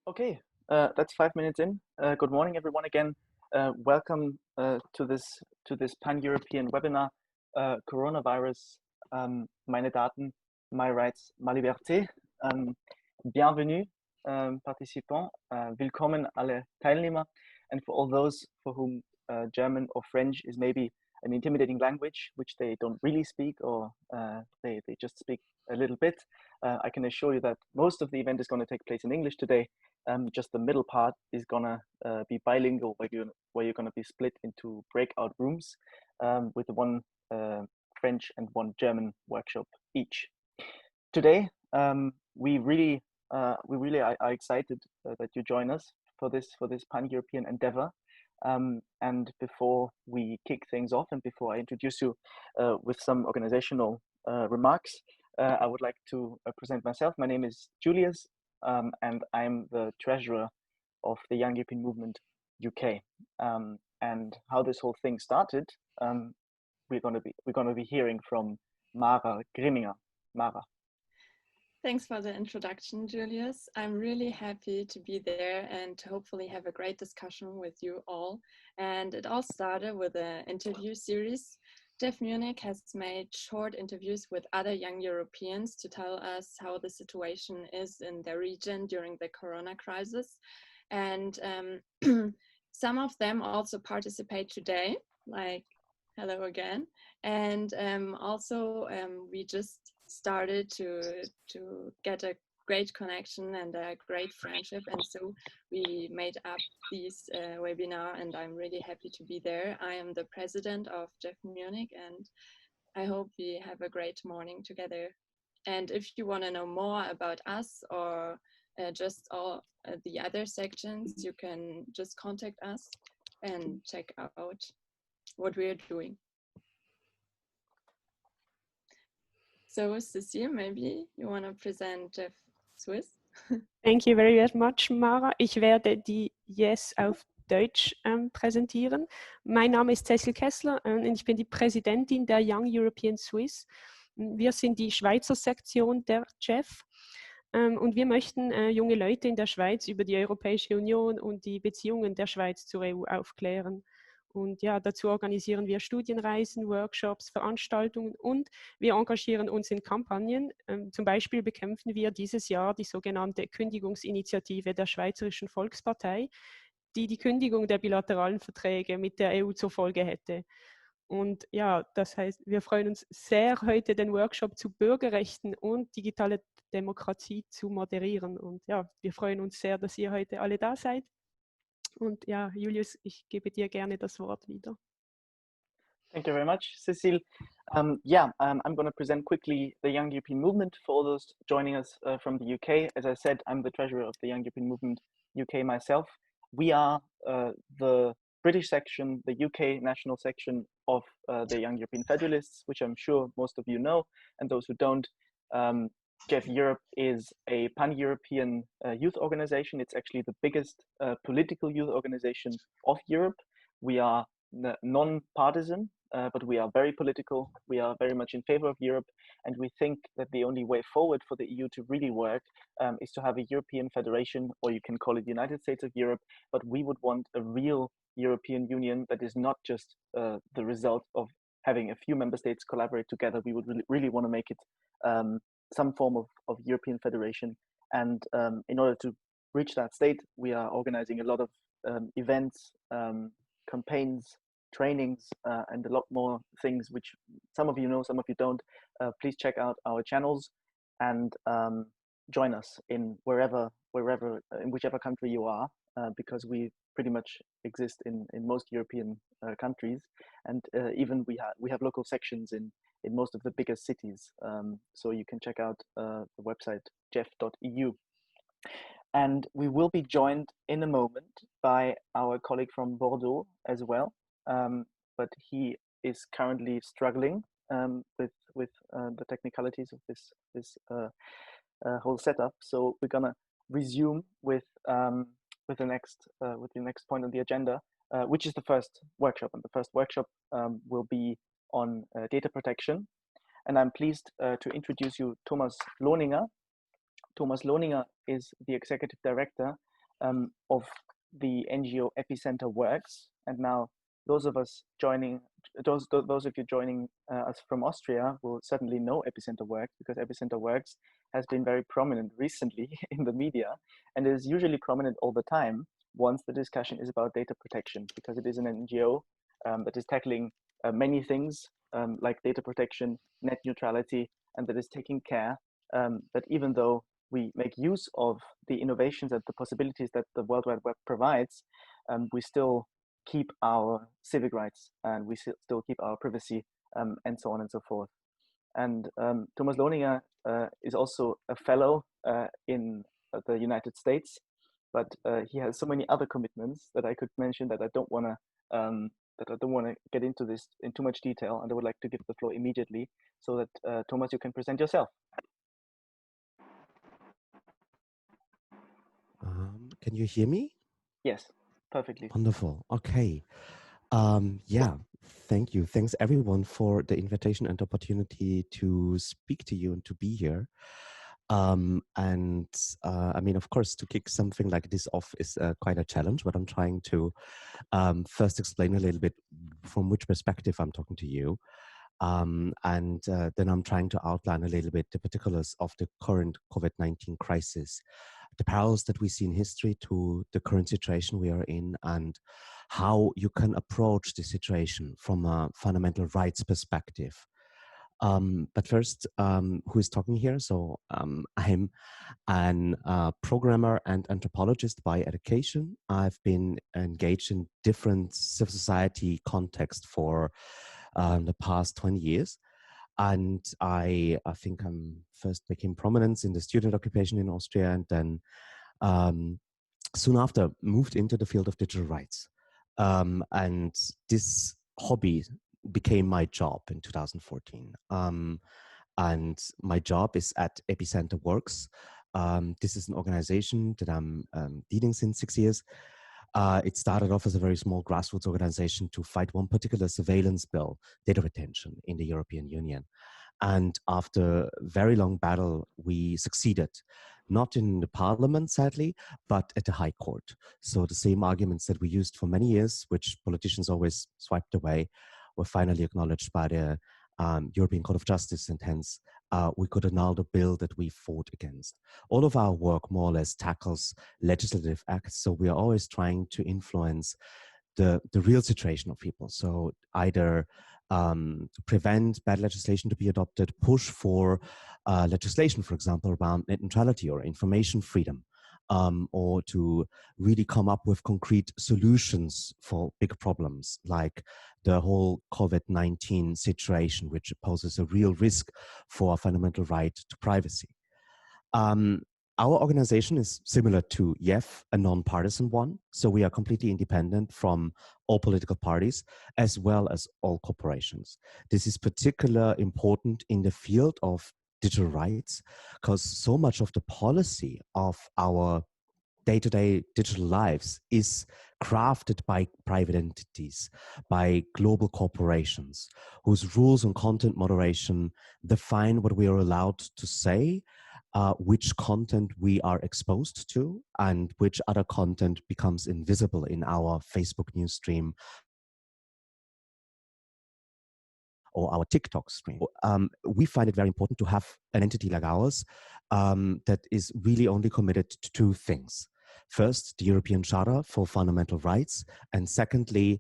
Okay, that's 5 minutes in. Good morning, everyone. Again, welcome to this pan-European webinar. Coronavirus, meine Daten, my rights, ma liberté. Bienvenue, participants. Willkommen alle Teilnehmer. And for all those for whom German or French is maybe an intimidating language, which they don't really speak, or they just speak a little bit, I can assure you that most of the event is going to take place in English today. Just the middle part is gonna be bilingual, where you're gonna be split into breakout rooms with one French and one German workshop each. Today, we really are excited that you join us for this pan-European endeavor. And before we kick things off, and before I introduce you with some organizational remarks, I would like to present myself. My name is Julius. And I'm the treasurer of the Young European Movement UK. And how this whole thing started, we're gonna be hearing from Mara Grimminger. Mara. Thanks for the introduction, Julius. I'm really happy to be there and to hopefully have a great discussion with you all. And it all started with an interview series. DEF Munich has made short interviews with other young Europeans to tell us how the situation is in their region during the corona crisis. And some of them also participate today, like hello again. And also we just started to get a great connection and a great friendship, and so we made up this webinar, and I'm really happy to be there. I am the president of DEF Munich, and I hope we have a great morning together. And if you want to know more about us or just all the other sections, you can just contact us and check out what we're doing. So Cecile, maybe you want to present DEF Swiss? Thank you very much, Mara. Ich werde die Yes auf Deutsch präsentieren. Mein Name ist Cecile Kessler und ich bin die Präsidentin der Young European Swiss. Wir sind die Schweizer Sektion der JEF und wir möchten junge Leute in der Schweiz über die Europäische Union und die Beziehungen der Schweiz zur EU aufklären. Und ja, dazu organisieren wir Studienreisen, Workshops, Veranstaltungen und wir engagieren uns in Kampagnen. Zum Beispiel bekämpfen wir dieses Jahr die sogenannte Kündigungsinitiative der Schweizerischen Volkspartei, die die Kündigung der bilateralen Verträge mit der EU zur Folge hätte. Und ja, das heißt, wir freuen uns sehr, heute den Workshop zu Bürgerrechten und digitale Demokratie zu moderieren. Und ja, wir freuen uns sehr, dass ihr heute alle da seid. Und ja, Julius, ich gebe dir gerne das Wort wieder. Thank you very much, Cecile. I'm going to present quickly the Young European Movement for all those joining us from the UK. As I said, I'm the treasurer of the Young European Movement UK myself. We are the British section, the UK national section of the Young European Federalists, which I'm sure most of you know, and those who don't, JEF Europe is a pan-European youth organization. It's actually the biggest political youth organization of Europe. We are non-partisan, but we are very political. We are very much in favor of Europe, and we think that the only way forward for the EU to really work is to have a European federation, or you can call it the United States of Europe, but we would want a real European Union that is not just the result of having a few member states collaborate together. We would really want to make it some form of European federation. And in order to reach that state, we are organizing a lot of events, campaigns, trainings, and a lot more things, which some of you know, some of you don't. Please check out our channels and join us in in whichever country you are, because we pretty much exist in most European countries, and even we have local sections in most of the biggest cities. So you can check out the website jef.eu. And we will be joined in a moment by our colleague from Bordeaux as well, but he is currently struggling with the technicalities of this whole setup. So we're gonna resume with the next point on the agenda, which is the first workshop, and the first workshop will be on data protection. And I'm pleased to introduce you Thomas Lohninger. Thomas Lohninger is the executive director of the NGO EPICENTER.WORKS. And now those of us joining, those of you joining us from Austria will certainly know EPICENTER.WORKS, because EPICENTER.WORKS has been very prominent recently in the media, and is usually prominent all the time once the discussion is about data protection, because it is an NGO that is tackling many things like data protection, net neutrality, and that is taking care that even though we make use of the innovations and the possibilities that the World Wide Web provides, we still keep our civic rights, and we still keep our privacy, and so on and so forth. And Thomas Lohninger is also a fellow in the United States, but he has so many other commitments that I could mention that I don't want to get into this in too much detail, and I would like to give the floor immediately so that Thomas, you can present yourself. Can you hear me? Yes, perfectly. Wonderful. Okay. Yeah, thank you. Thanks everyone for the invitation and opportunity to speak to you and to be here. I mean, of course, to kick something like this off is quite a challenge, but I'm trying to first explain a little bit from which perspective I'm talking to you. Then I'm trying to outline a little bit the particulars of the current COVID-19 crisis, the parallels that we see in history to the current situation we are in, and how you can approach the situation from a fundamental rights perspective. But first, who is talking here? So I'm an programmer and anthropologist by education. I've been engaged in different civil society contexts for the past 20 years. And I think I first became prominent in the student occupation in Austria, and then soon after moved into the field of digital rights. And this hobby became my job in 2014. And my job is at EPICENTER.WORKS. This is an organization that I'm leading since 6 years. It started off as a very small grassroots organization to fight one particular surveillance bill, data retention, in the European Union. And after a very long battle, we succeeded, not in the parliament, sadly, but at the High Court. So the same arguments that we used for many years, which politicians always swiped away, were finally acknowledged by the European Court of Justice, and hence we could annul the bill that we fought against. All of our work more or less tackles legislative acts, so we are always trying to influence the real situation of people. So either prevent bad legislation to be adopted, push for legislation, for example, around net neutrality or information freedom, or to really come up with concrete solutions for big problems like the whole COVID-19 situation, which poses a real risk for a fundamental right to privacy. Our organization is similar to YEF, a non-partisan one. So we are completely independent from all political parties, as well as all corporations. This is particularly important in the field of digital rights, because so much of the policy of our day-to-day digital lives is crafted by private entities, by global corporations, whose rules on content moderation define what we are allowed to say, which content we are exposed to, and which other content becomes invisible in our Facebook news stream or our TikTok stream. We find it very important to have an entity like ours that is really only committed to two things. First, the European Charter for Fundamental Rights, and secondly,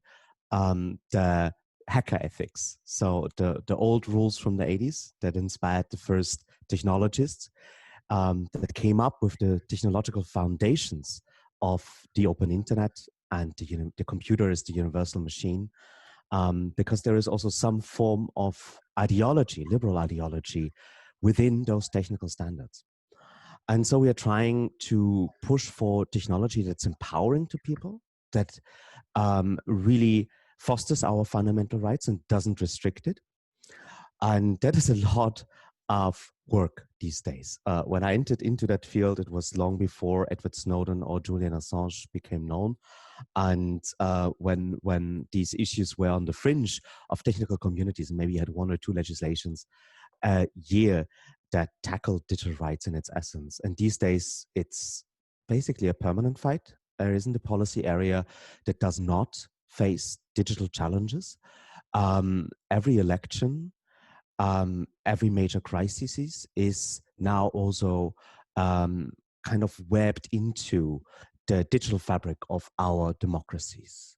the hacker ethics. So the old rules from the 80s that inspired the first technologists that came up with the technological foundations of the open internet, and the computer is the universal machine, because there is also some form of ideology, liberal ideology, within those technical standards. And so we are trying to push for technology that's empowering to people, that really fosters our fundamental rights and doesn't restrict it. And that is a lot of work these days. When I entered into that field, it was long before Edward Snowden or Julian Assange became known. And when these issues were on the fringe of technical communities, and maybe you had one or two legislations a year that tackled digital rights in its essence. And these days, it's basically a permanent fight. There isn't a policy area that does not face digital challenges. Every election, every major crisis is now also kind of webbed into the digital fabric of our democracies.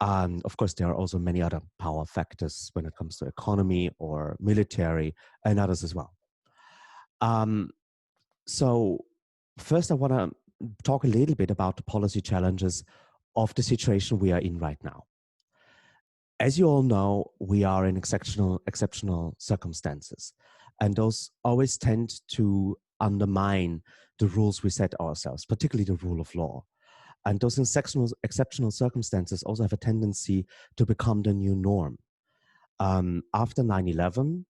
Of course, there are also many other power factors when it comes to economy or military and others as well. So first, I want to talk a little bit about the policy challenges of the situation we are in right now. As you all know, we are in exceptional circumstances, and those always tend to undermine the rules we set ourselves, particularly the rule of law. And those exceptional circumstances also have a tendency to become the new norm. After 9/11,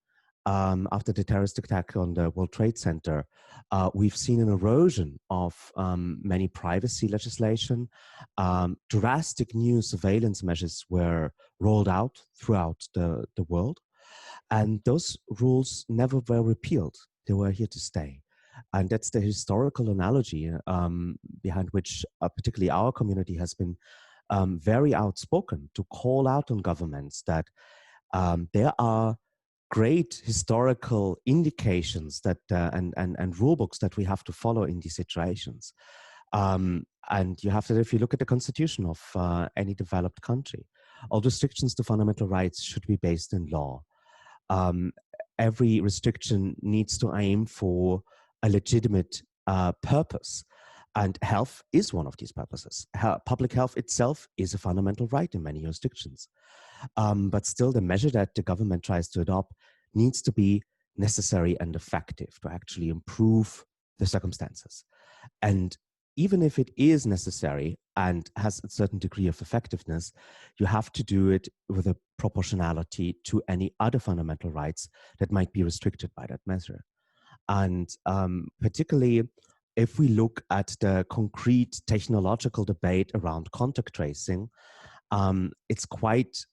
after the terrorist attack on the World Trade Center, we've seen an erosion of many privacy legislation. Drastic new surveillance measures were rolled out throughout the world. And those rules never were repealed. They were here to stay. And that's the historical analogy behind which particularly our community has been very outspoken to call out on governments that there are great historical indications that and rule books that we have to follow in these situations. And you have to, if you look at the constitution of any developed country, all restrictions to fundamental rights should be based in law. Every restriction needs to aim for a legitimate purpose. And health is one of these purposes. Public health itself is a fundamental right in many jurisdictions. But still, the measure that the government tries to adopt needs to be necessary and effective to actually improve the circumstances. And even if it is necessary and has a certain degree of effectiveness, you have to do it with a proportionality to any other fundamental rights that might be restricted by that measure. And particularly, if we look at the concrete technological debate around contact tracing, it's quite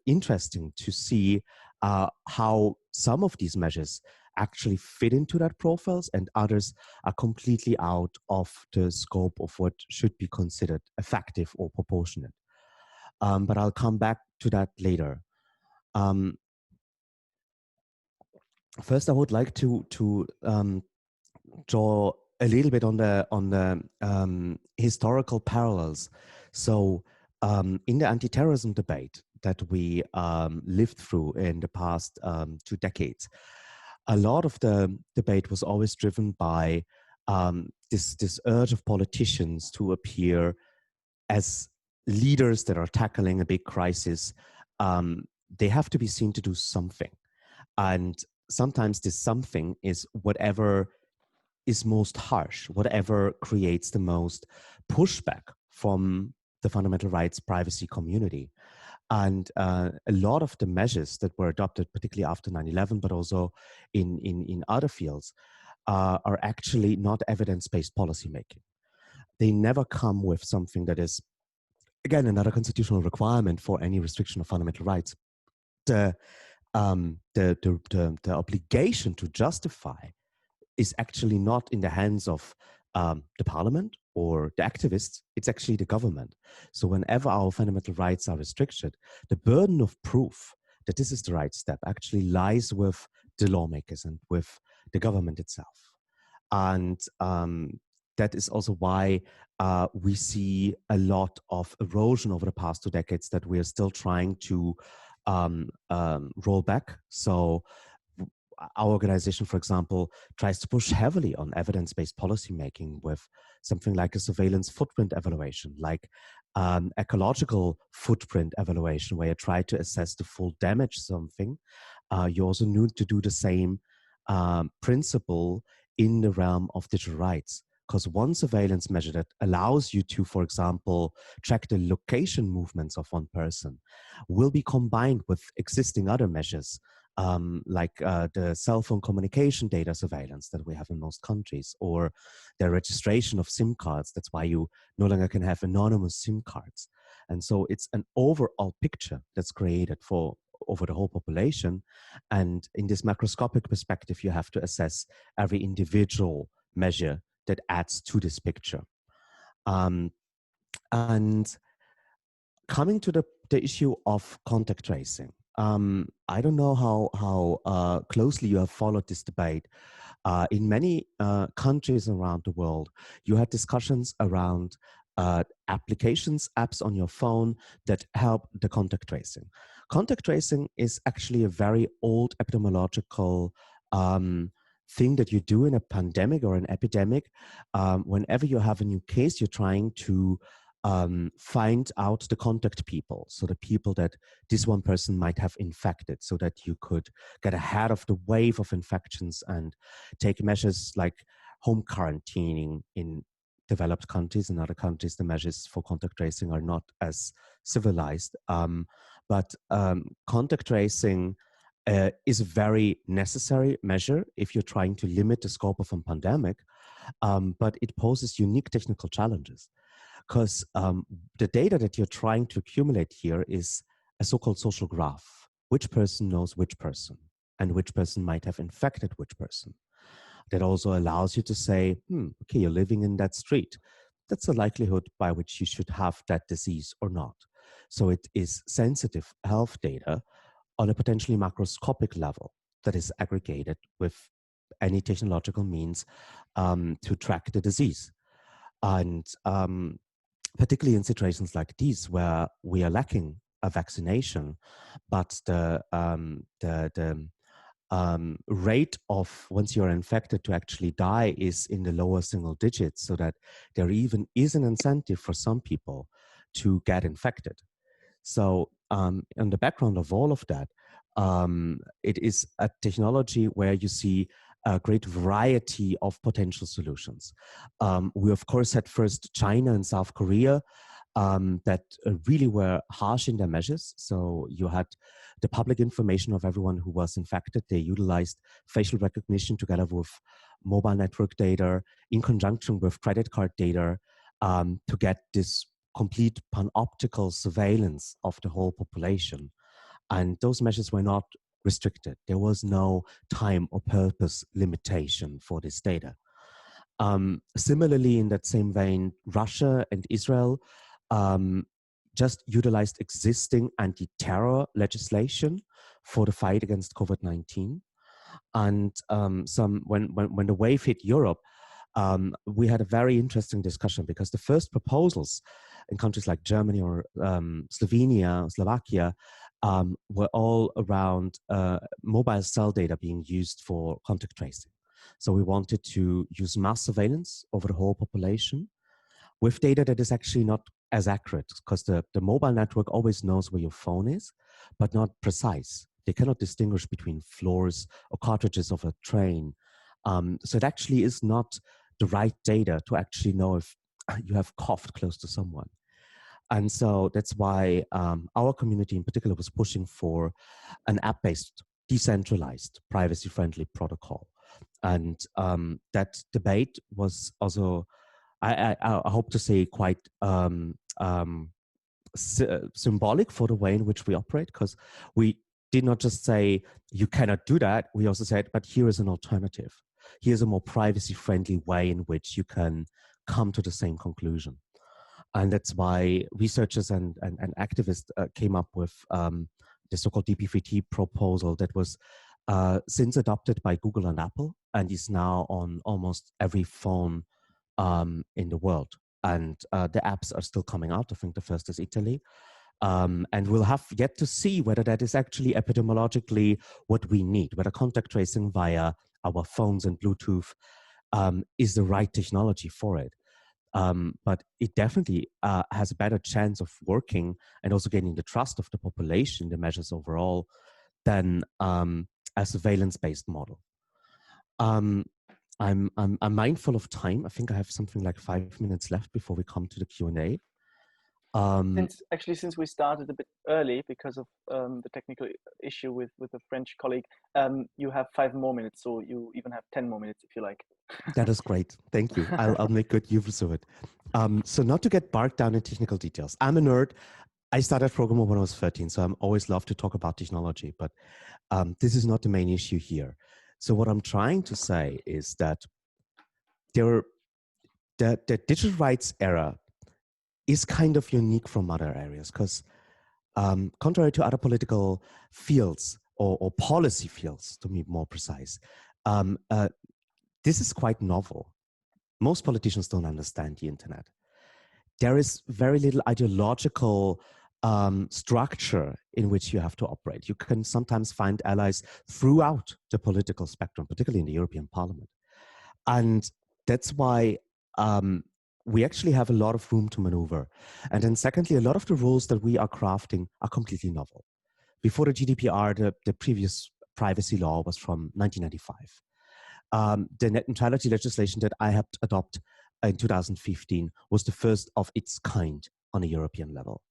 interesting to see how some of these measures actually fit into that profiles and others are completely out of the scope of what should be considered effective or proportionate. But I'll come back to that later. First, I would like to draw a little bit on the historical parallels. So in the anti-terrorism debate that we lived through in the past 2 decades, a lot of the debate was always driven by this urge of politicians to appear as leaders that are tackling a big crisis. They have to be seen to do something. And sometimes this something is whatever is most harsh, whatever creates the most pushback from the fundamental rights privacy community. And a lot of the measures that were adopted, particularly after 9/11, but also in other fields, are actually not evidence-based policymaking. They never come with something that is, again, another constitutional requirement for any restriction of fundamental rights. The obligation to justify is actually not in the hands of the parliament or the activists, it's actually the government. So whenever our fundamental rights are restricted, the burden of proof that this is the right step actually lies with the lawmakers and with the government itself. And that is also why we see a lot of erosion over the past 2 decades that we are still trying to roll back. So our organization, for example, tries to push heavily on evidence-based policymaking with something like a surveillance footprint evaluation, like ecological footprint evaluation, where you try to assess the full damage of something. You also need to do the same principle in the realm of digital rights. Because one surveillance measure that allows you to, for example, track the location movements of one person will be combined with existing other measures, like the cell phone communication data surveillance that we have in most countries, or the registration of SIM cards. That's why you no longer can have anonymous SIM cards. And so it's an overall picture that's created for over the whole population. And in this macroscopic perspective, you have to assess every individual measure that adds to this picture. And coming to the issue of contact tracing, I don't know how closely you have followed this debate. In many countries around the world, you had discussions around applications, apps on your phone that help the contact tracing. Contact tracing is actually a very old epidemiological thing that you do in a pandemic or an epidemic. Whenever you have a new case, you're trying to find out the contact people, so the people that this one person might have infected, so that you could get ahead of the wave of infections and take measures like home quarantining. In developed countries and other countries, the measures for contact tracing are not as civilized. But contact tracing is a very necessary measure if you're trying to limit the scope of a pandemic, but it poses unique technical challenges. Because the data that you're trying to accumulate here is a so-called social graph. Which person knows which person, and which person might have infected which person. That also allows you to say, okay, you're living in that street. That's the likelihood by which you should have that disease or not. So it is sensitive health data on a potentially macroscopic level that is aggregated with any technological means to track the disease. And particularly in situations like these where we are lacking a vaccination, but the rate of once you're infected to actually die is in the lower single digits, so that there even is an incentive for some people to get infected. So on the background of all of that, it is a technology where you see a great variety of potential solutions. We, of course, had first China and South Korea that really were harsh in their measures. So you had the public information of everyone who was infected. They utilized facial recognition together with mobile network data in conjunction with credit card data to get this complete panoptical surveillance of the whole population. And those measures were not restricted. There was no time or purpose limitation for this data. Similarly, in that same vein, Russia and Israel just utilized existing anti-terror legislation for the fight against COVID-19. And when the wave hit Europe, we had a very interesting discussion, because the first proposals in countries like Germany or Slovenia, Slovakia, were all around mobile cell data being used for contact tracing. So we wanted to use mass surveillance over the whole population with data that is actually not as accurate, because the mobile network always knows where your phone is, but not precise. They cannot distinguish between floors or cartridges of a train. So it actually is not the right data to actually know if you have coughed close to someone. And so that's why our community in particular was pushing for an app-based, decentralized, privacy-friendly protocol. And that debate was also, I hope to say, quite symbolic for the way in which we operate, because we did not just say, you cannot do that. We also said, but here is an alternative. Here's a more privacy-friendly way in which you can come to the same conclusion. And that's why researchers and activists came up with the so-called DP3T proposal that was since adopted by Google and Apple, and is now on almost every phone in the world. And the apps are still coming out. I think the first is Italy. And we'll have yet to see whether that is actually epidemiologically what we need, whether contact tracing via our phones and Bluetooth is the right technology for it. But it definitely has a better chance of working and also gaining the trust of the population, the measures overall, than a surveillance-based model. I'm mindful of time. I think I have something like 5 minutes left before we come to the Q&A. Since we started a bit early because of the technical issue with a French colleague, you have 5 more minutes, so you even have 10 more minutes if you like. That is great. Thank you. I'll make good use of it. So not to get bogged down in technical details. I'm a nerd. I started programming when I was 13, so I'm always love to talk about technology, but this is not the main issue here. So what I'm trying to say is that there the digital rights era is kind of unique from other areas because contrary to other political fields or policy fields, to be more precise, this is quite novel. Most politicians don't understand the internet. There is very little ideological structure in which you have to operate. You can sometimes find allies throughout the political spectrum, particularly in the European Parliament. And that's why we actually have a lot of room to maneuver. And then secondly, a lot of the rules that we are crafting are completely novel. Before the GDPR, the previous privacy law was from 1995. The net neutrality legislation that I helped adopt in 2015 was the first of its kind on a European level.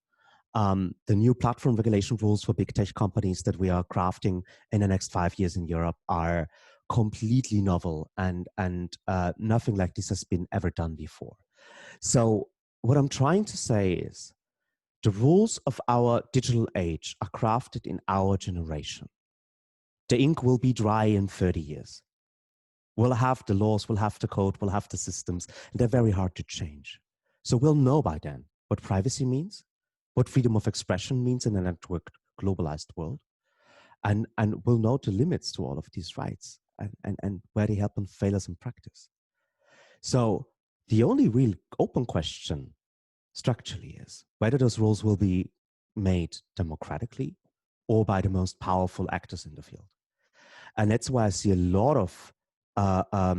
The new platform regulation rules for big tech companies that we are crafting in the next 5 years in Europe are completely novel, and nothing like this has been ever done before. So what I'm trying to say is the rules of our digital age are crafted in our generation. The ink will be dry in 30 years. We'll have the laws, we'll have the code, we'll have the systems, and they're very hard to change. So we'll know by then what privacy means, what freedom of expression means in a networked, globalized world, and we'll know the limits to all of these rights and where they help and fail us in practice. So the only real open question structurally is whether those rules will be made democratically or by the most powerful actors in the field. And that's why I see a lot of a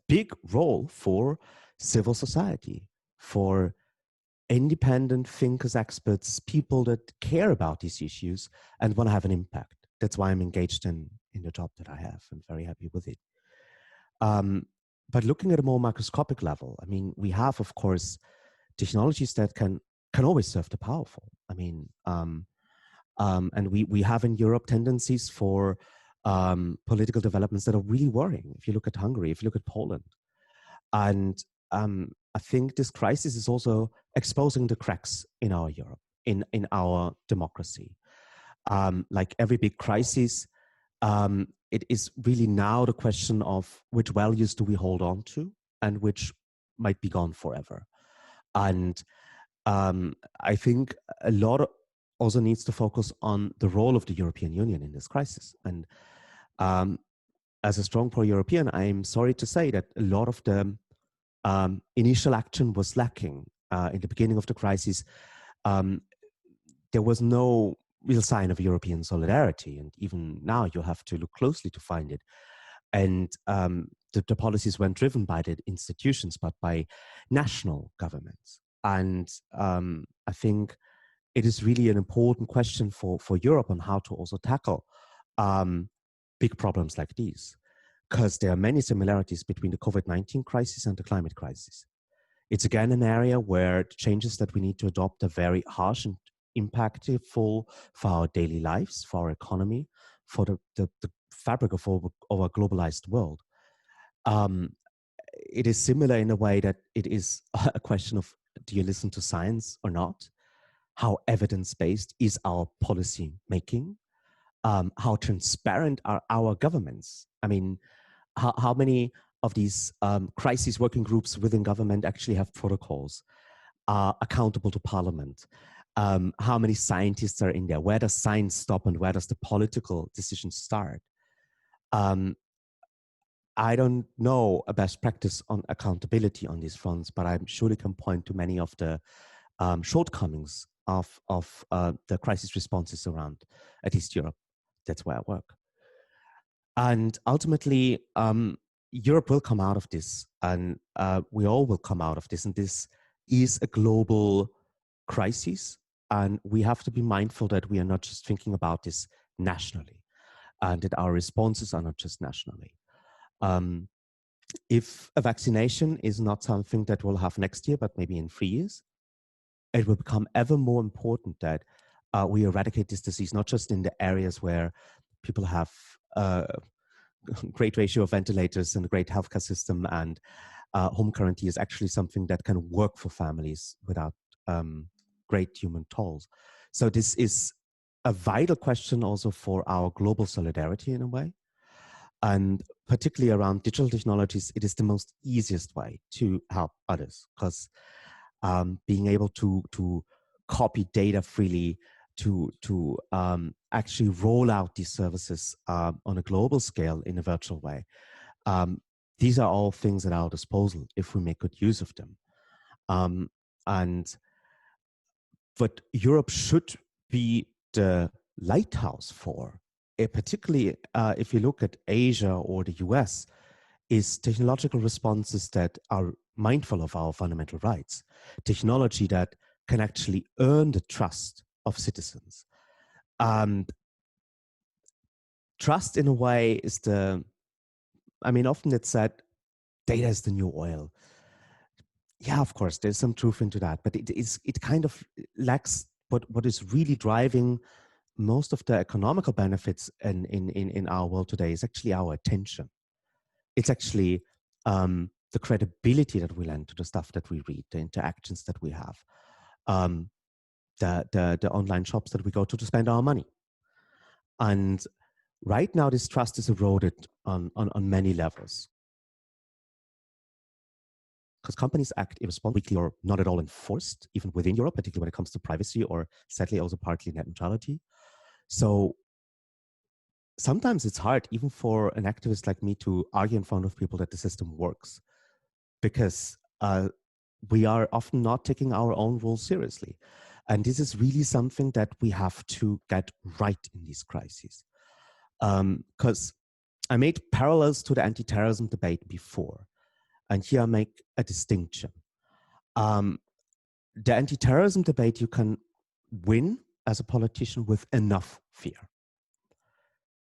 big role for civil society, for independent thinkers, experts, people that care about these issues and want to have an impact. That's why I'm engaged in the job that I have and very happy with it. But looking at a more microscopic level, I mean, we have, of course, technologies that can always serve the powerful. I mean, and we have in Europe tendencies for political developments that are really worrying. If you look at Hungary, if you look at Poland. And I think this crisis is also exposing the cracks in our Europe, in our democracy. Like every big crisis, it is really now the question of which values do we hold on to and which might be gone forever. And I think a lot also needs to focus on the role of the European Union in this crisis. And as a strong pro-European, I'm sorry to say that a lot of the initial action was lacking. In the beginning of the crisis, there was no real sign of European solidarity. And even now, you'll have to look closely to find it. And the policies weren't driven by the institutions, but by national governments. And I think it is really an important question for Europe on how to also tackle big problems like these, because there are many similarities between the COVID-19 crisis and the climate crisis. It's again an area where the changes that we need to adopt are very harsh and impactful for our daily lives, for our economy, for the fabric of our globalized world. It is similar in a way that it is a question of, do you listen to science or not? How evidence-based is our policy making? How transparent are our governments? I mean, how many of these crisis working groups within government actually have protocols, are accountable to parliament? How many scientists are in there? Where does science stop and where does the political decision start? I don't know a best practice on accountability on these fronts, but I surely can point to many of the shortcomings of the crisis responses around, at least Europe. That's where I work. And ultimately, Europe will come out of this, and we all will come out of this. And this is a global crisis, and we have to be mindful that we are not just thinking about this nationally, and that our responses are not just nationally. If a vaccination is not something that we'll have next year, but maybe in 3 years, it will become ever more important that we eradicate this disease, not just in the areas where people have a great ratio of ventilators and a great healthcare system, and home quarantine is actually something that can work for families without great human tolls. So this is a vital question also for our global solidarity in a way. And particularly around digital technologies, it is the most easiest way to help others, because being able to copy data freely, to actually roll out these services on a global scale in a virtual way. These are all things at our disposal if we make good use of them. What Europe should be the lighthouse for, particularly if you look at Asia or the US, is technological responses that are mindful of our fundamental rights, technology that can actually earn the trust of citizens. And trust, in a way, is often it's said data is the new oil. Yeah, of course, there's some truth into that, but it kind of lacks what is really driving most of the economical benefits in our world today is actually our attention. It's actually the credibility that we lend to the stuff that we read, the interactions that we have, the online shops that we go to spend our money. And right now, this trust is eroded on many levels, because companies act irresponsibly or not at all enforced, even within Europe, particularly when it comes to privacy or sadly also partly net neutrality. So sometimes it's hard, even for an activist like me, to argue in front of people that the system works, because we are often not taking our own rules seriously. And this is really something that we have to get right in these crises. Because I made parallels to the anti-terrorism debate before, and here I make a distinction. The anti-terrorism debate you can win as a politician with enough fear.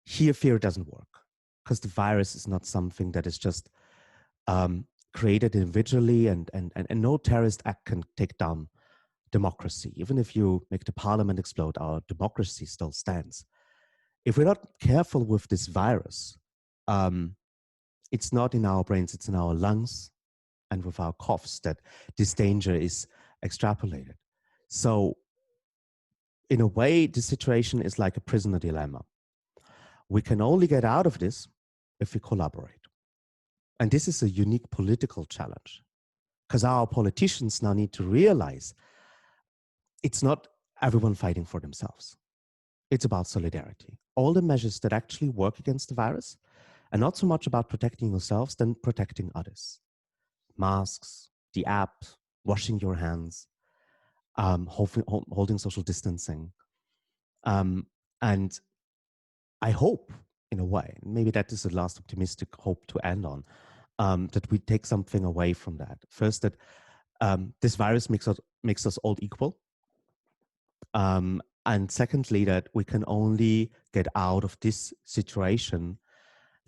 Here, fear doesn't work, because the virus is not something that is just created individually, and no terrorist act can take down democracy. Even if you make the parliament explode, our democracy still stands. If we're not careful with this virus, it's not in our brains, it's in our lungs and with our coughs that this danger is extrapolated. So in a way, the situation is like a prisoner dilemma. We can only get out of this if we collaborate. And this is a unique political challenge, because our politicians now need to realize it's not everyone fighting for themselves. It's about solidarity. All the measures that actually work against the virus are not so much about protecting yourselves than protecting others. Masks, the app, washing your hands, holding social distancing. And I hope, in a way, maybe that is the last optimistic hope to end on, that we take something away from that. First, that this virus makes us all equal. And secondly, that we can only get out of this situation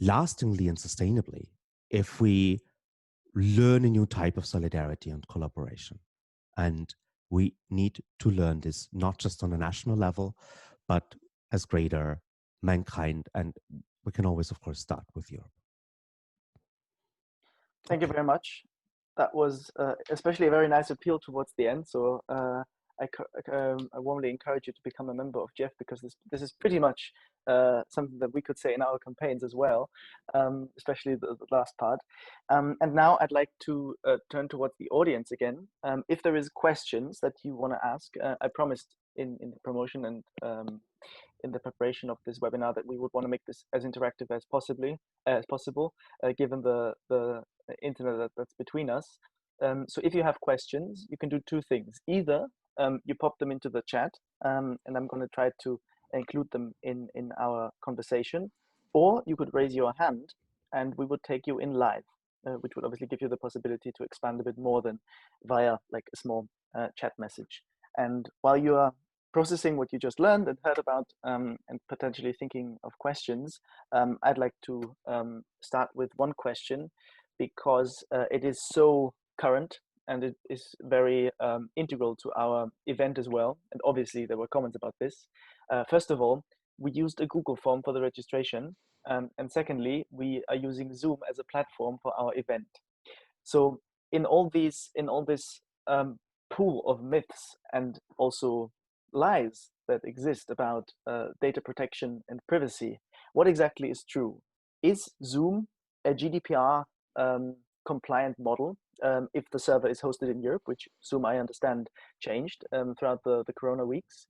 lastingly and sustainably if we learn a new type of solidarity and collaboration. And we need to learn this not just on a national level, but as greater mankind. And we can always, of course, start with Europe. Thank you very much. That was especially a very nice appeal towards the end. So I warmly encourage you to become a member of GEF, because this is pretty much something that we could say in our campaigns as well, especially the last part. And now I'd like to turn towards the audience again. If there is questions that you want to ask, I promised in the promotion and in the preparation of this webinar that we would want to make this as interactive as possible, given the internet that's between us. So if you have questions, you can do two things. Either you pop them into the chat, and I'm going to try to include them in our conversation, or you could raise your hand and we would take you in live, which would obviously give you the possibility to expand a bit more than via like a small chat message. And while you are processing what you just learned and heard about, and potentially thinking of questions, I'd like to start with one question, because it is so current and it is very integral to our event as well. And obviously there were comments about this. First of all, we used a Google form for the registration. And secondly, we are using Zoom as a platform for our event. So in all this pool of myths and also lies that exist about data protection and privacy, what exactly is true? is Zoom a GDPR compliant model if the server is hosted in Europe, which Zoom, I understand, changed throughout the Corona weeks?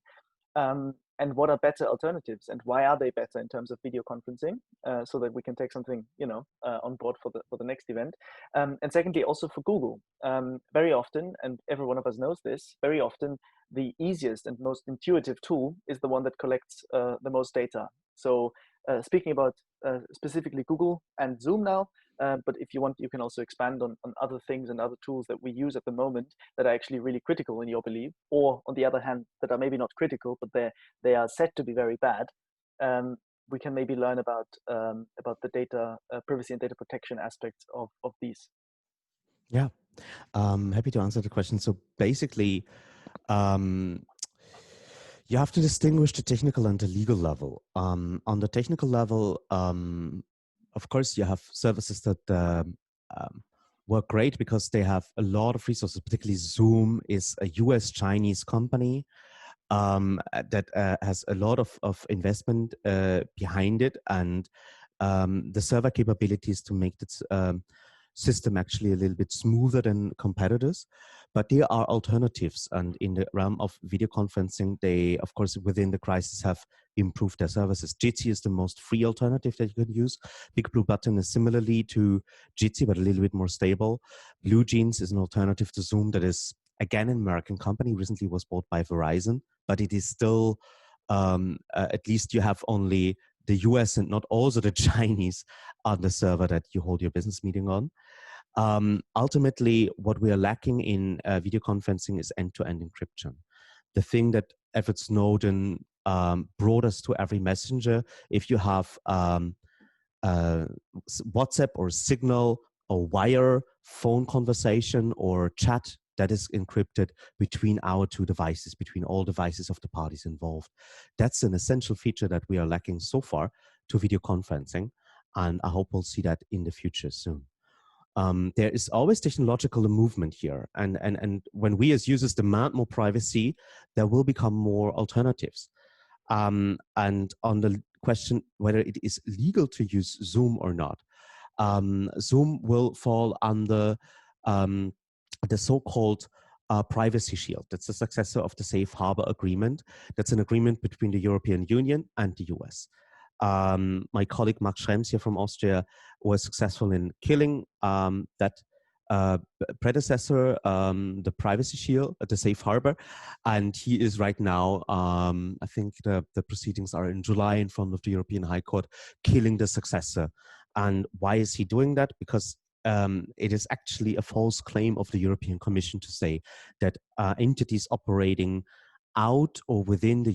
And what are better alternatives, and why are they better in terms of video conferencing, so that we can take something, on board for the next event? And secondly, also for Google, very often, and every one of us knows this, very often the easiest and most intuitive tool is the one that collects the most data. So speaking about specifically Google and Zoom now, but if you want, you can also expand on other things and other tools that we use at the moment that are actually really critical in your belief, or on the other hand, that are maybe not critical, but they are said to be very bad. We can maybe learn about the data privacy and data protection aspects of these. Yeah, happy to answer the question. So basically, you have to distinguish the technical and the legal level. On the technical level, of course, you have services that work great because they have a lot of resources. Particularly Zoom is a US-Chinese company that has a lot of investment behind it, and the server capabilities to make its system actually a little bit smoother than competitors. But there are alternatives, and in the realm of video conferencing, they, of course, within the crisis have improved their services. Jitsi is the most free alternative that you can use. Big Blue Button is similarly to Jitsi, but a little bit more stable. BlueJeans is an alternative to Zoom that is, again, an American company, recently was bought by Verizon, but it is still, at least you have only the US and not also the Chinese on the server that you hold your business meeting on. Ultimately, what we are lacking in video conferencing is end-to-end encryption. The thing that Edward Snowden brought us to every messenger, if you have WhatsApp or Signal or Wire phone conversation or chat that is encrypted between our two devices, between all devices of the parties involved. That's an essential feature that we are lacking so far to video conferencing, and I hope we'll see that in the future soon. There is always technological movement here, and when we as users demand more privacy, there will become more alternatives. And on the question whether it is legal to use Zoom or not, Zoom will fall under the so-called Privacy Shield. That's the successor of the Safe Harbor Agreement. That's an agreement between the European Union and the US. My colleague Max Schrems here from Austria was successful in killing that predecessor, the Privacy Shield, the Safe Harbor, and he is right now, I think the proceedings are in July in front of the European High Court, killing the successor. And why is he doing that? Because it is actually a false claim of the European Commission to say that entities operating out or within the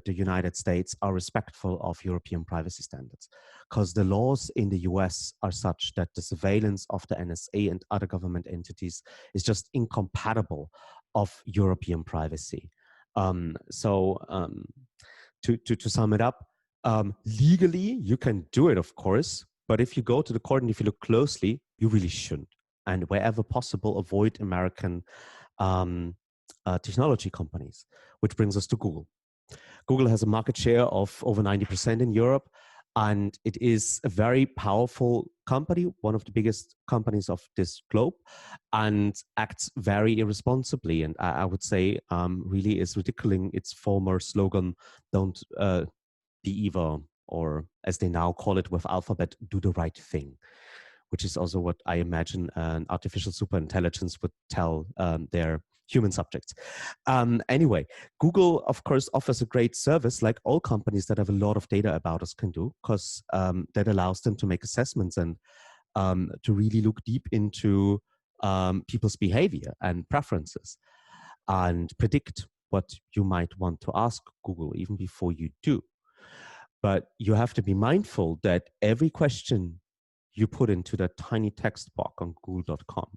United States are respectful of European privacy standards, because the laws in the US are such that the surveillance of the NSA and other government entities is just incompatible of European privacy. To sum it up, legally you can do it, of course, but if you go to the court and if you look closely, you really shouldn't. And wherever possible, avoid American technology companies, which brings us to Google. Google has a market share of over 90% in Europe, and it is a very powerful company, one of the biggest companies of this globe, and acts very irresponsibly. And I would say really is ridiculing its former slogan, don't be evil, or as they now call it with Alphabet, do the right thing, which is also what I imagine an artificial superintelligence would tell their human subjects. Anyway, Google, of course, offers a great service like all companies that have a lot of data about us can do, because that allows them to make assessments and to really look deep into people's behavior and preferences and predict what you might want to ask Google even before you do. But you have to be mindful that every question you put into that tiny text box on google.com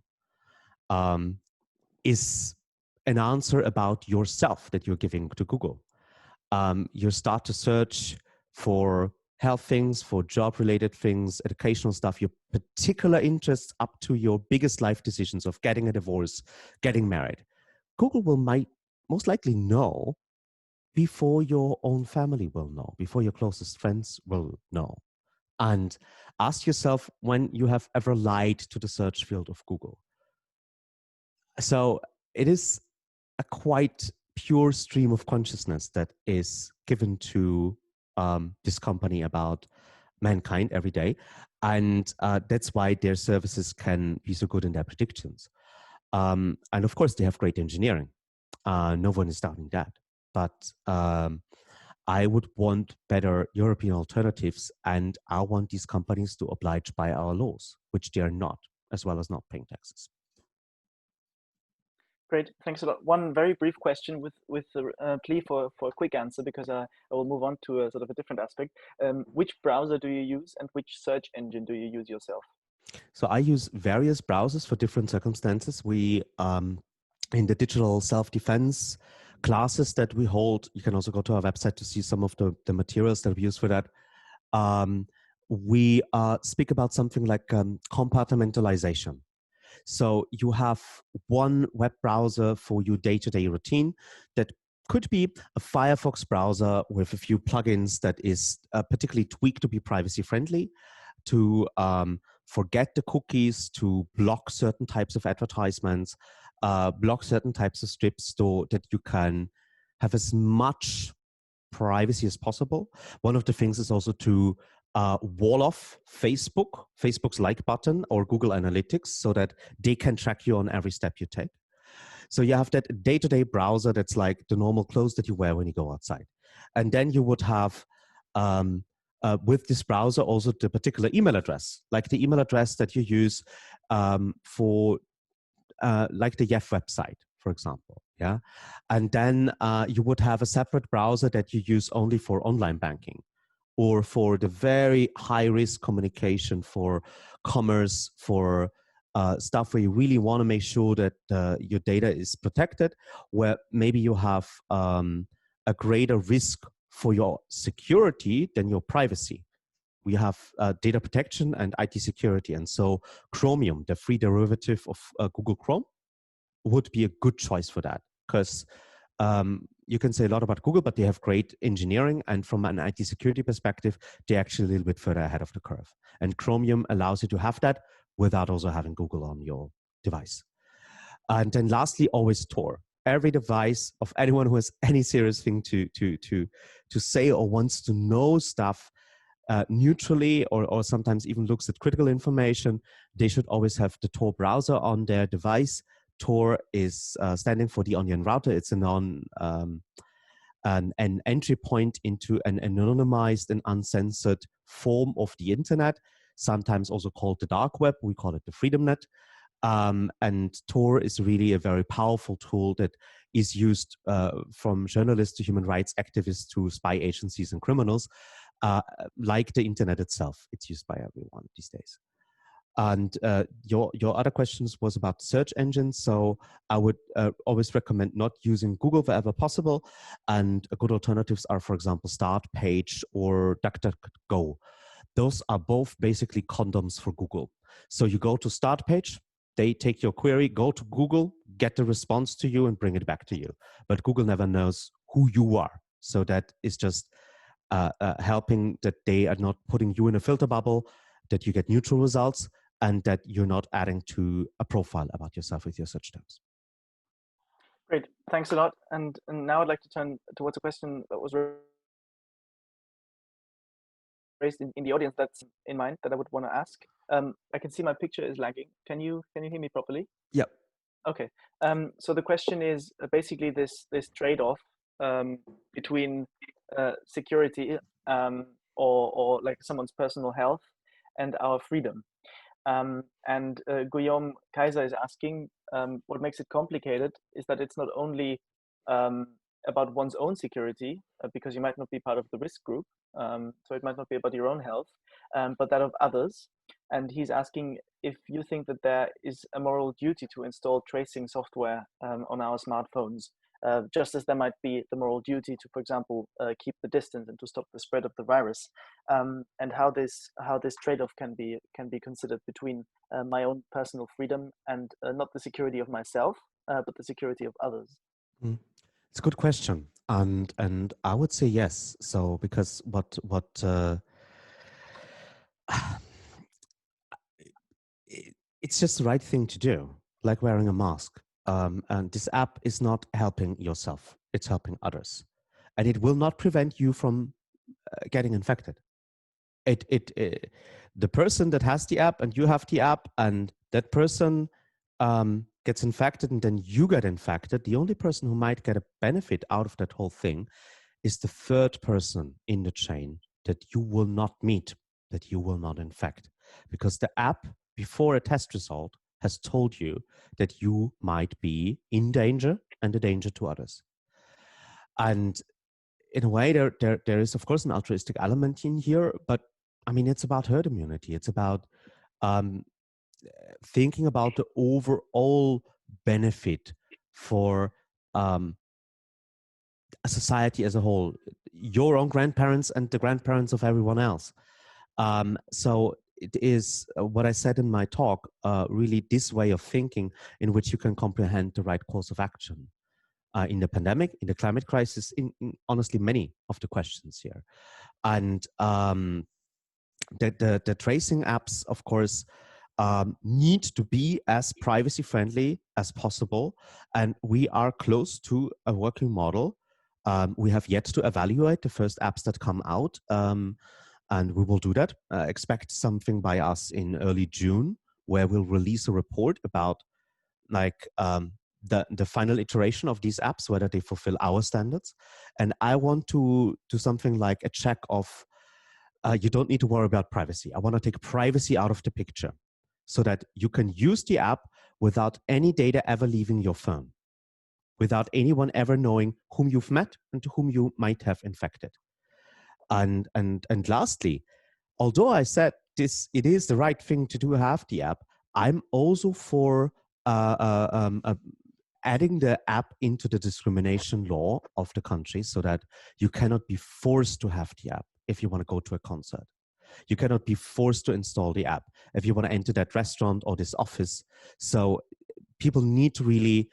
is an answer about yourself that you're giving to Google. You start to search for health things, for job-related things, educational stuff, your particular interests up to your biggest life decisions of getting a divorce, getting married. Google will most likely know before your own family will know, before your closest friends will know. And ask yourself when you have ever lied to the search field of Google. So it is a quite pure stream of consciousness that is given to this company about mankind every day. And that's why their services can be so good in their predictions. And of course, they have great engineering. No one is doubting that. But I would want better European alternatives, and I want these companies to oblige by our laws, which they are not, as well as not paying taxes. Great, thanks a lot. One very brief question with the plea for a quick answer, because I will move on to a sort of a different aspect. Which browser do you use, and which search engine do you use yourself? So I use various browsers for different circumstances. We, in the digital self-defense classes that we hold, you can also go to our website to see some of the materials that we use for that. We speak about something like compartmentalization. So you have one web browser for your day-to-day routine that could be a Firefox browser with a few plugins that is particularly tweaked to be privacy friendly, to forget the cookies, to block certain types of advertisements, block certain types of strips so that you can have as much privacy as possible. One of the things is also to wall off Facebook's like button or Google Analytics so that they can track you on every step you take. So you have that day-to-day browser that's like the normal clothes that you wear when you go outside. And then you would have, with this browser, also the particular email address, like the email address that you use for like the YEF website, for example. Yeah. And then you would have a separate browser that you use only for online banking, or for the very high-risk communication, for commerce, for stuff where you really want to make sure that your data is protected, where maybe you have a greater risk for your security than your privacy. We have data protection and IT security. And so Chromium, the free derivative of Google Chrome, would be a good choice for that, because you can say a lot about Google, but they have great engineering, and from an IT security perspective, they're actually a little bit further ahead of the curve. And Chromium allows you to have that without also having Google on your device. And then lastly, always Tor. Every device of anyone who has any serious thing to say or wants to know stuff neutrally, or sometimes even looks at critical information, they should always have the Tor browser on their device. Tor is standing for the Onion Router. It's an entry point into an anonymized and uncensored form of the internet, sometimes also called the dark web. We call it the Freedom Net. And Tor is really a very powerful tool that is used from journalists to human rights activists to spy agencies and criminals. Like the internet itself, it's used by everyone these days. And your other questions was about search engines. So I would always recommend not using Google wherever possible. And good alternatives are, for example, Startpage or DuckDuckGo. Those are both basically condoms for Google. So you go to Startpage, they take your query, go to Google, get the response to you, and bring it back to you. But Google never knows who you are. So that is just helping that they are not putting you in a filter bubble, that you get neutral results, and that you're not adding to a profile about yourself with your search terms. Great, thanks a lot. And now I'd like to turn towards a question that was raised in the audience that's in mind that I would want to ask. I can see my picture is lagging. Can you hear me properly? Yep. Okay. So the question is basically this trade-off between security or like someone's personal health and our freedom. And Guillaume Kaiser is asking, what makes it complicated is that it's not only about one's own security, because you might not be part of the risk group, so it might not be about your own health, but that of others. And he's asking if you think that there is a moral duty to install tracing software on our smartphones, just as there might be the moral duty to, for example, keep the distance and to stop the spread of the virus, and how this trade-off can be considered between my own personal freedom and not the security of myself, but the security of others. It's a good question, and I would say yes. So because what it's just the right thing to do, like wearing a mask. And this app is not helping yourself, it's helping others. And it will not prevent you from getting infected. The person that has the app and you have the app and that person gets infected and then you get infected, the only person who might get a benefit out of that whole thing is the third person in the chain that you will not meet, that you will not infect. Because the app, before a test result, has told you that you might be in danger and a danger to others. And in a way, there is, of course, an altruistic element in here, but I mean, it's about herd immunity. It's about thinking about the overall benefit for a society as a whole, your own grandparents and the grandparents of everyone else. So it is what I said in my talk, really this way of thinking in which you can comprehend the right course of action. In the pandemic, in the climate crisis, in honestly many of the questions here. And the tracing apps, of course, need to be as privacy friendly as possible. And we are close to a working model. We have yet to evaluate the first apps that come out. And we will do that. Expect something by us in early June, where we'll release a report about like the final iteration of these apps, whether they fulfill our standards. And I want to do something like a check of, you don't need to worry about privacy. I want to take privacy out of the picture so that you can use the app without any data ever leaving your phone, without anyone ever knowing whom you've met and to whom you might have infected. And lastly, although I said this, it is the right thing to do have the app, I'm also for adding the app into the discrimination law of the country so that you cannot be forced to have the app if you want to go to a concert. You cannot be forced to install the app if you want to enter that restaurant or this office. So people need to really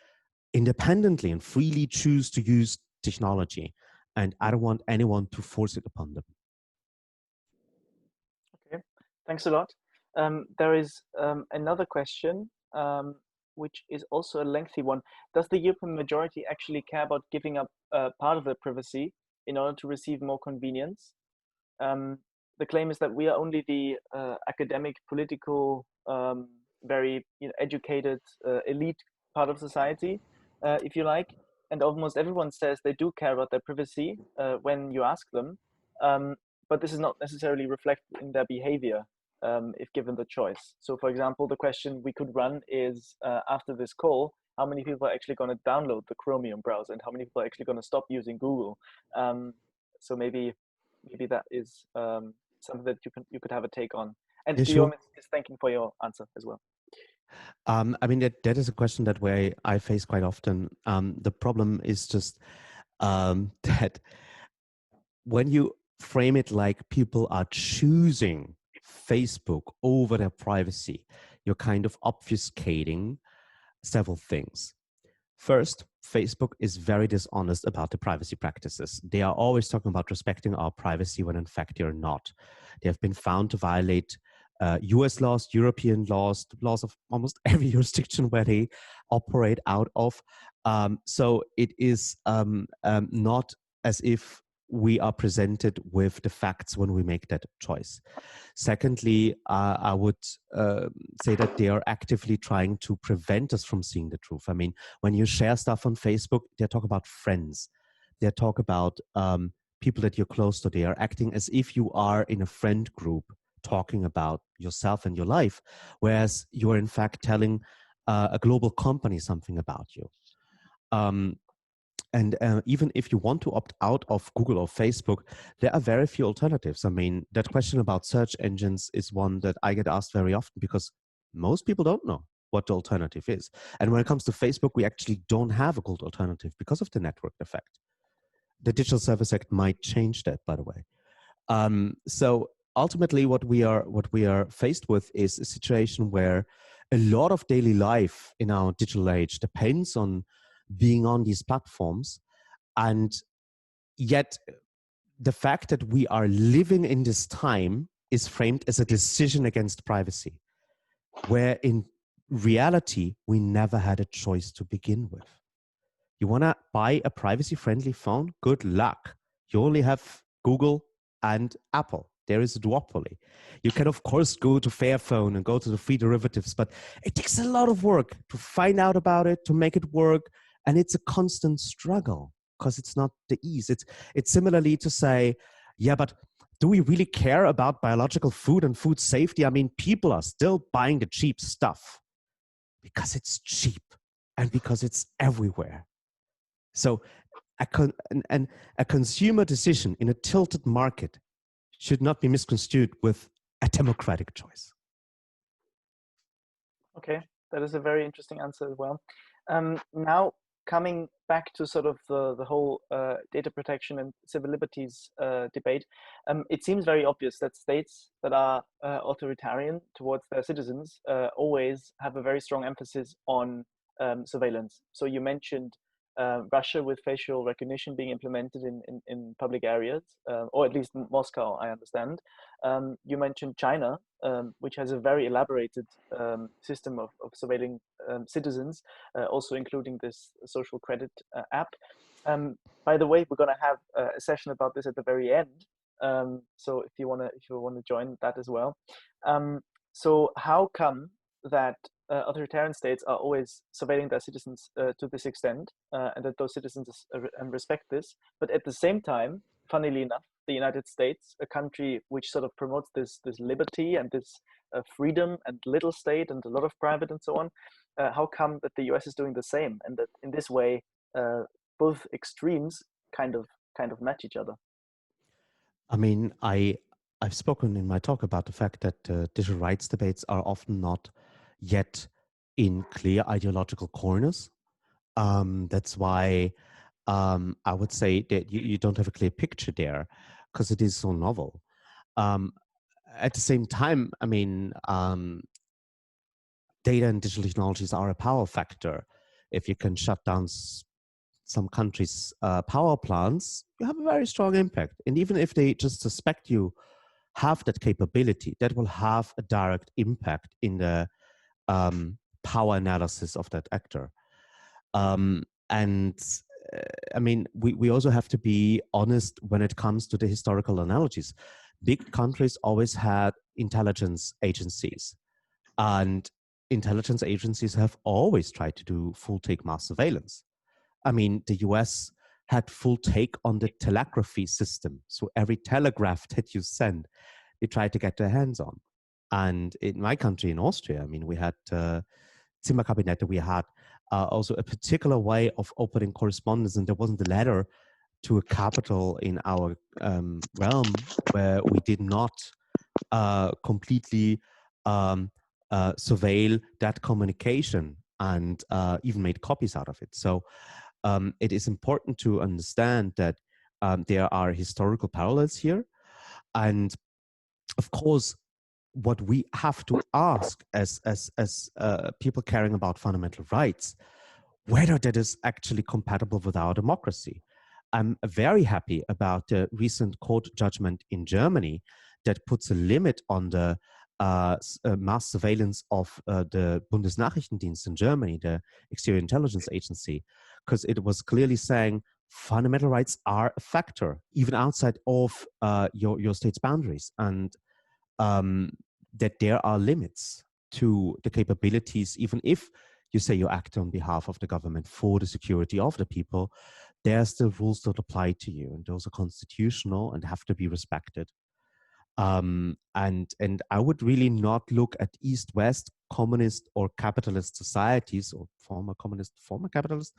independently and freely choose to use technology. And I don't want anyone to force it upon them. Okay, thanks a lot. There is another question, which is also a lengthy one. Does the European majority actually care about giving up part of their privacy in order to receive more convenience? The claim is that we are only the academic, political, very educated elite part of society, if you like. And almost everyone says they do care about their privacy when you ask them. But this is not necessarily reflected in their behavior if given the choice. So for example, the question we could run is, after this call, how many people are actually going to download the Chromium browser and how many people are actually going to stop using Google? So maybe that is something that you could have a take on. And Guillaume is thanking for your answer as well. I mean, that is a question that I face quite often. The problem is just that when you frame it like people are choosing Facebook over their privacy, you're kind of obfuscating several things. First, Facebook is very dishonest about the privacy practices. They are always talking about respecting our privacy when in fact they're not. They have been found to violate US laws, European laws, the laws of almost every jurisdiction where they operate out of. So it is not as if we are presented with the facts when we make that choice. Secondly, I would say that they are actively trying to prevent us from seeing the truth. I mean, when you share stuff on Facebook, they talk about friends. They talk about people that you're close to. They are acting as if you are in a friend group talking about yourself and your life, whereas you're in fact telling a global company something about you. And even if you want to opt out of Google or Facebook, there are very few alternatives. I mean, that question about search engines is one that I get asked very often because most people don't know what the alternative is. And when it comes to Facebook, we actually don't have a good alternative because of the network effect. The Digital Service Act might change that, by the way. So ultimately, what we are faced with is a situation where a lot of daily life in our digital age depends on being on these platforms, and yet the fact that we are living in this time is framed as a decision against privacy, where in reality, we never had a choice to begin with. You want to buy a privacy-friendly phone? Good luck. You only have Google and Apple. There is a duopoly. You can, of course, go to Fairphone and go to the free derivatives, but it takes a lot of work to find out about it, to make it work, and it's a constant struggle because it's not the ease. It's similarly to say, yeah, but do we really care about biological food and food safety? I mean, people are still buying the cheap stuff because it's cheap and because it's everywhere. So a consumer decision in a tilted market should not be misconstrued with a democratic choice. Okay, that is a very interesting answer as well. Now, coming back to sort of the whole data protection and civil liberties debate, it seems very obvious that states that are authoritarian towards their citizens always have a very strong emphasis on surveillance. So you mentioned Russia with facial recognition being implemented in public areas, or at least in Moscow, I understand. You mentioned China, which has a very elaborated system of surveilling citizens, also including this social credit app. By the way, we're going to have a session about this at the very end. So if you want to join that as well. So how come that authoritarian states are always surveilling their citizens to this extent, and that those citizens respect this, but at the same time, funnily enough, the United States, a country which sort of promotes this liberty and this freedom and little state and a lot of private and so on, how come that the US is doing the same, and that in this way both extremes kind of match each other? I mean, I've spoken in my talk about the fact that digital rights debates are often not yet in clear ideological corners. That's why I would say that you don't have a clear picture there because it is so novel. At the same time, I mean, data and digital technologies are a power factor. If you can shut down some countries' power plants, you have a very strong impact. And even if they just suspect you have that capability, that will have a direct impact in the power analysis of that actor. I mean, we also have to be honest when it comes to the historical analogies. Big countries always had intelligence agencies, and intelligence agencies have always tried to do full take mass surveillance. I mean, the US had full take on the telegraphy system. So every telegraph that you send, they tried to get their hands on. And in my country, in Austria, I mean, we had Zimmerkabinette, we had also a particular way of opening correspondence, and there wasn't a letter to a capital in our realm where we did not completely surveil that communication and even made copies out of it. So it is important to understand that there are historical parallels here. And of course, what we have to ask as people caring about fundamental rights, whether that is actually compatible with our democracy. I'm very happy about the recent court judgment in Germany that puts a limit on the mass surveillance of the Bundesnachrichtendienst in Germany, the exterior intelligence agency, because it was clearly saying fundamental rights are a factor, even outside of your state's boundaries, and that there are limits to the capabilities, even if you say you act on behalf of the government for the security of the people, there are still rules that apply to you, and those are constitutional and have to be respected. And I would really not look at East-West, communist or capitalist societies, or former communist, former capitalist.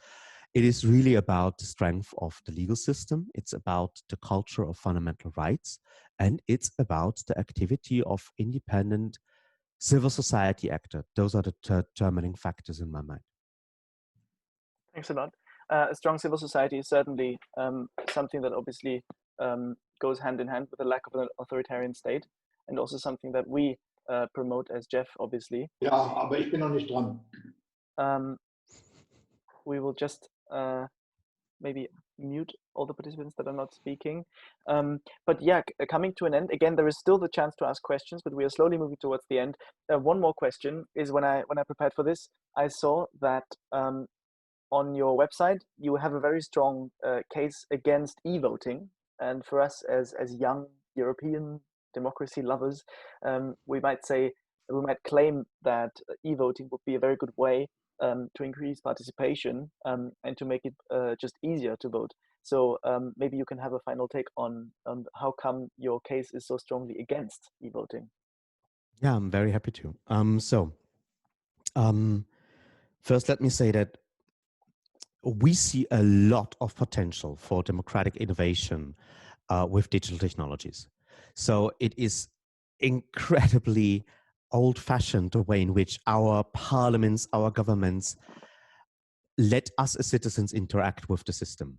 It is really about the strength of the legal system. It's about the culture of fundamental rights, and it's about the activity of independent civil society actors. Those are the determining factors in my mind. Thanks a lot. A strong civil society is certainly something that obviously goes hand in hand with the lack of an authoritarian state, and also something that we promote as Jeff, obviously. Ja, aber ich bin noch nicht dran. We will just maybe mute all the participants that are not speaking. But yeah, coming to an end, again, there is still the chance to ask questions, but we are slowly moving towards the end. One more question is when I prepared for this, I saw that on your website, you have a very strong case against e-voting. And for us as young European democracy lovers, we might claim that e-voting would be a very good way to increase participation and to make it just easier to vote. So maybe you can have a final take on how come your case is so strongly against e-voting. Yeah, I'm very happy to. First, let me say that we see a lot of potential for democratic innovation with digital technologies. So it is incredibly old-fashioned the way in which our parliaments, our governments let us as citizens interact with the system.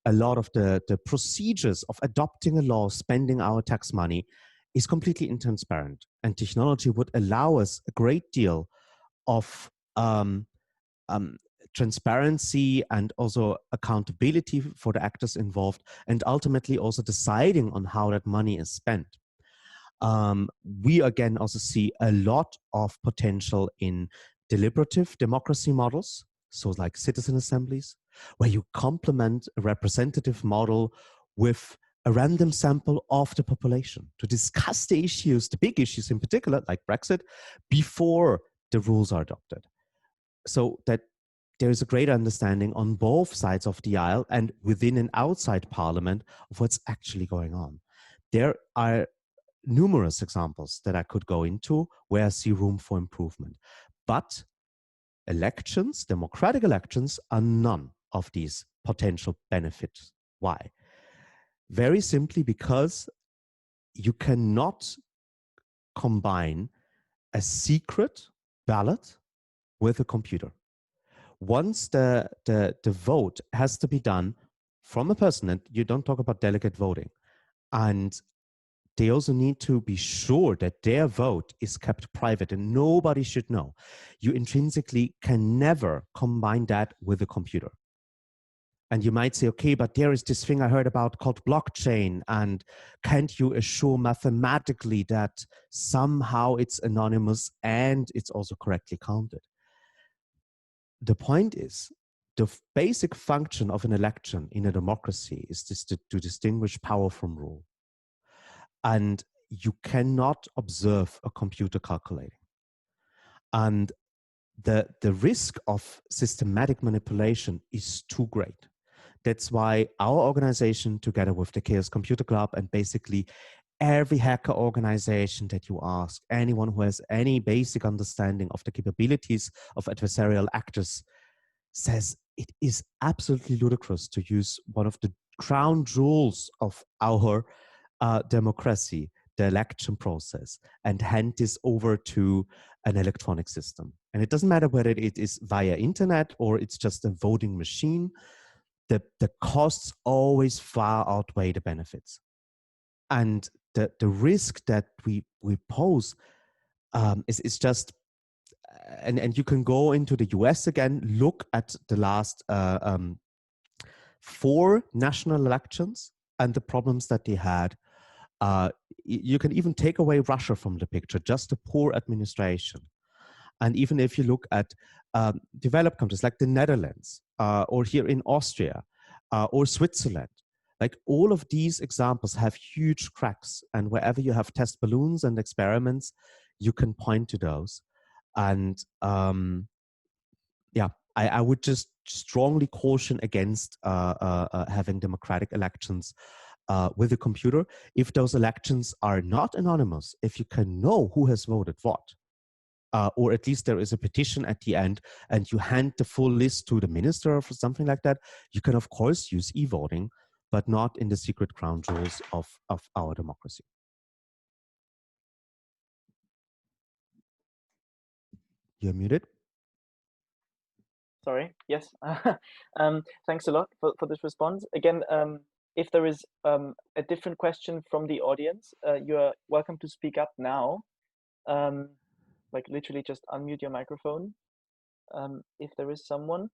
A lot of the procedures of adopting a law, spending our tax money is completely intransparent. And technology would allow us a great deal of transparency and also accountability for the actors involved, and ultimately also deciding on how that money is spent. We again also see a lot of potential in deliberative democracy models, so like citizen assemblies, where you complement a representative model with a random sample of the population to discuss the issues, the big issues in particular, like Brexit, before the rules are adopted. So that there is a greater understanding on both sides of the aisle and within and outside Parliament of what's actually going on. There are numerous examples that I could go into where I see room for improvement. But elections, democratic elections, are none of these potential benefits. Why? Very simply because you cannot combine a secret ballot with a computer. Once the vote has to be done from a person, and you don't talk about delegate voting, and they also need to be sure that their vote is kept private and nobody should know. You intrinsically can never combine that with a computer. And you might say, okay, but there is this thing I heard about called blockchain, and can't you assure mathematically that somehow it's anonymous and it's also correctly counted? The point is, the basic function of an election in a democracy is to distinguish power from rule. And you cannot observe a computer calculating. And the risk of systematic manipulation is too great. That's why our organization, together with the Chaos Computer Club and basically every hacker organization that you ask, anyone who has any basic understanding of the capabilities of adversarial actors, says it is absolutely ludicrous to use one of the crown jewels of our democracy, the election process, and hand this over to an electronic system. And it doesn't matter whether it is via internet or it's just a voting machine, the costs always far outweigh the benefits. And the risk that we pose is just, and you can go into the US again, look at the last 4 national elections and the problems that they had. You can even take away Russia from the picture, just a poor administration. And even if you look at developed countries like the Netherlands or here in Austria or Switzerland, like all of these examples have huge cracks. And wherever you have test balloons and experiments, you can point to those. And yeah, I would just strongly caution against having democratic elections with a computer. If those elections are not anonymous, if you can know who has voted what, or at least there is a petition at the end and you hand the full list to the minister or something like that, you can of course use e-voting, but not in the secret crown jewels of our democracy. You're muted. Sorry, yes. Thanks a lot for this response. Again, if there is a different question from the audience, you are welcome to speak up now. Like literally just unmute your microphone if there is someone.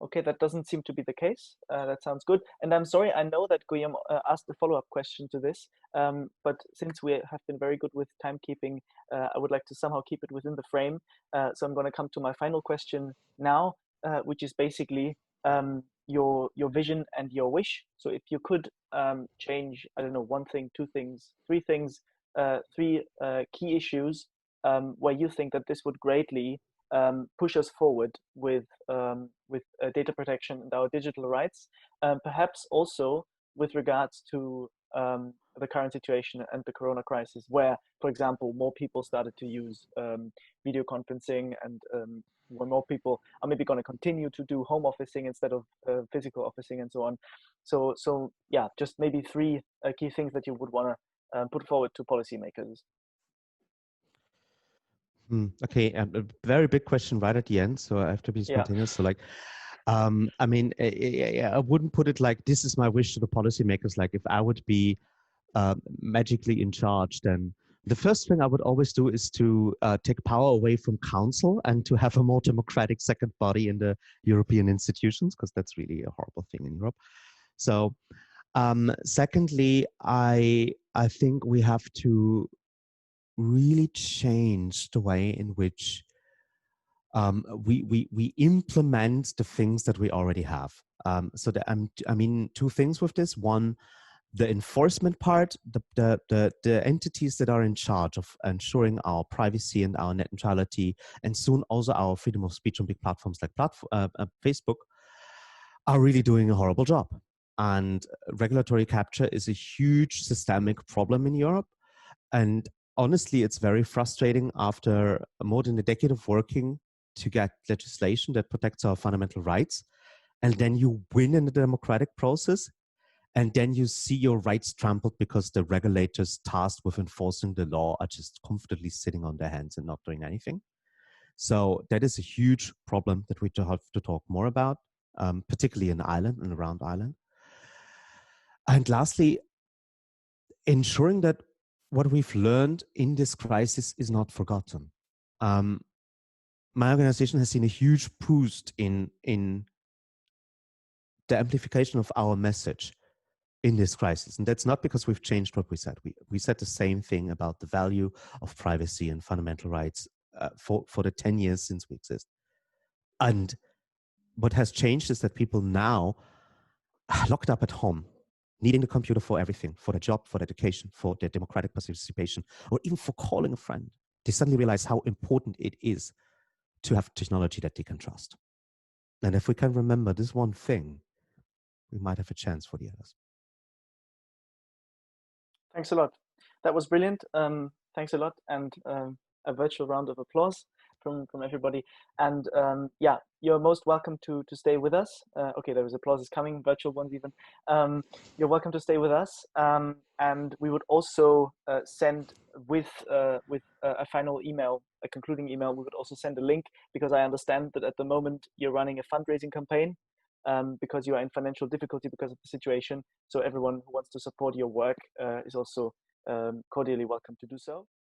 Okay, that doesn't seem to be the case. That sounds good. And I'm sorry, I know that Guillaume asked a follow-up question to this, but since we have been very good with timekeeping, I would like to somehow keep it within the frame. So I'm going to come to my final question now, which is basically your vision and your wish. So if you could change, I don't know, one thing, two things, three things, three key issues where you think that this would greatly push us forward with data protection and our digital rights, perhaps also with regards to the current situation and the corona crisis, where, for example, more people started to use video conferencing, and where more people are maybe going to continue to do home officing instead of physical officing and so on. So yeah, just maybe three key things that you would want to put forward to policymakers. Okay, a very big question right at the end, so I have to be spontaneous. So like, I mean, I wouldn't put it like, this is my wish to the policymakers. Like if I would be magically in charge, then the first thing I would always do is to take power away from council and to have a more democratic second body in the European institutions, because that's really a horrible thing in Europe. So secondly, I think we have to really change the way in which we implement the things that we already have. So that I mean, two things with this. One, the enforcement part, the entities that are in charge of ensuring our privacy and our net neutrality, and soon also our freedom of speech on big platforms like Facebook, are really doing a horrible job. And regulatory capture is a huge systemic problem in Europe. And honestly, it's very frustrating after more than a decade of working to get legislation that protects our fundamental rights. And then you win in the democratic process. And then you see your rights trampled because the regulators tasked with enforcing the law are just comfortably sitting on their hands and not doing anything. So that is a huge problem that we have to talk more about, particularly in Ireland and around Ireland. And lastly, ensuring that what we've learned in this crisis is not forgotten. My organization has seen a huge boost in the amplification of our message in this crisis. And that's not because we've changed what we said. We said the same thing about the value of privacy and fundamental rights for the 10 years since we exist. And what has changed is that people now are locked up at home, needing the computer for everything, for their job, for their education, for their democratic participation, or even for calling a friend. They suddenly realize how important it is to have technology that they can trust. And if we can remember this one thing, we might have a chance for the others. Thanks a lot. That was brilliant. Thanks a lot, and a virtual round of applause from everybody. And yeah, you're most welcome to stay with us. Okay, there was applause coming, virtual ones even. You're welcome to stay with us. And we would also send with a final email, a concluding email, we would also send a link, because I understand that at the moment you're running a fundraising campaign. Because you are in financial difficulty because of the situation. So everyone who wants to support your work is also cordially welcome to do so.